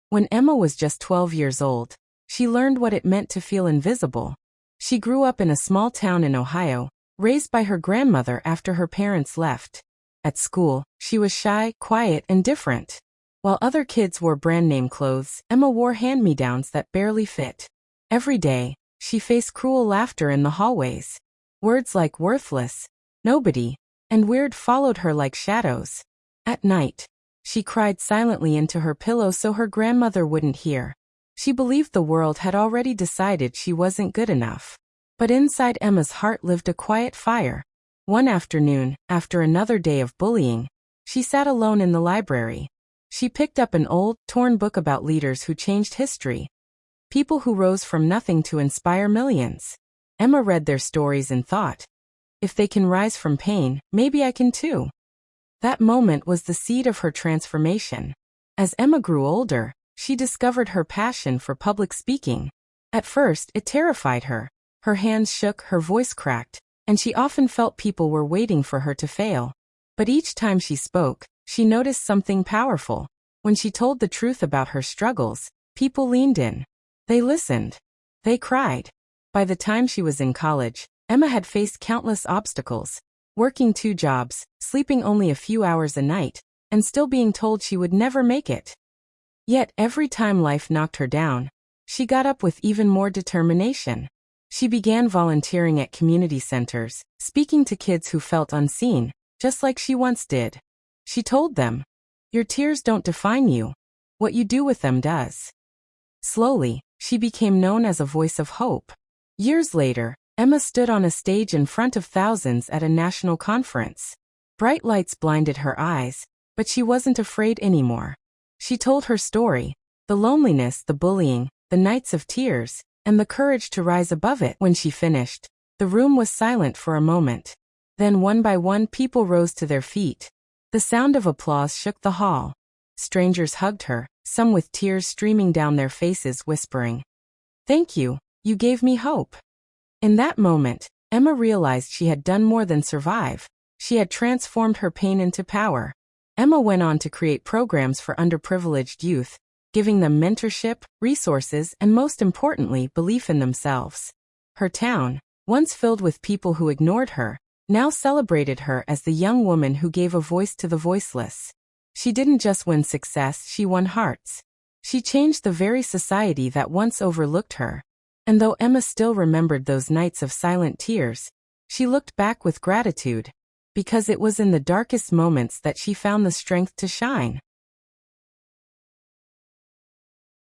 When Emma was just 12 years old, she learned what it meant to feel invisible. She grew up in a small town in Ohio, raised by her grandmother after her parents left. At school, she was shy, quiet, and different. While other kids wore brand-name clothes, Emma wore hand-me-downs that barely fit. Every day, she faced cruel laughter in the hallways. Words like worthless, nobody, and weird followed her like shadows. At night, she cried silently into her pillow so her grandmother wouldn't hear. She believed the world had already decided she wasn't good enough. But inside Emma's heart lived a quiet fire. One afternoon, after another day of bullying, she sat alone in the library. She picked up an old, torn book about leaders who changed history. People who rose from nothing to inspire millions. Emma read their stories and thought, if they can rise from pain, maybe I can too. That moment was the seed of her transformation. As Emma grew older, she discovered her passion for public speaking. At first, it terrified her. Her hands shook, her voice cracked, and she often felt people were waiting for her to fail. But each time she spoke, she noticed something powerful. When she told the truth about her struggles, people leaned in. They listened. They cried. By the time she was in college, Emma had faced countless obstacles, working 2 jobs, sleeping only a few hours a night, and still being told she would never make it. Yet every time life knocked her down, she got up with even more determination. She began volunteering at community centers, speaking to kids who felt unseen, just like she once did. She told them, "Your tears don't define you. What you do with them does." Slowly, she became known as a voice of hope. Years later, Emma stood on a stage in front of thousands at a national conference. Bright lights blinded her eyes, but she wasn't afraid anymore. She told her story, the loneliness, the bullying, the nights of tears, and the courage to rise above it. When she finished, the room was silent for a moment. Then one by one people rose to their feet. The sound of applause shook the hall. Strangers hugged her, some with tears streaming down their faces, whispering, "Thank you, you gave me hope." In that moment, Emma realized she had done more than survive. She had transformed her pain into power. Emma went on to create programs for underprivileged youth, giving them mentorship, resources, and most importantly, belief in themselves. Her town, once filled with people who ignored her, now celebrated her as the young woman who gave a voice to the voiceless. She didn't just win success, she won hearts. She changed the very society that once overlooked her. And though Emma still remembered those nights of silent tears, she looked back with gratitude, because it was in the darkest moments that she found the strength to shine.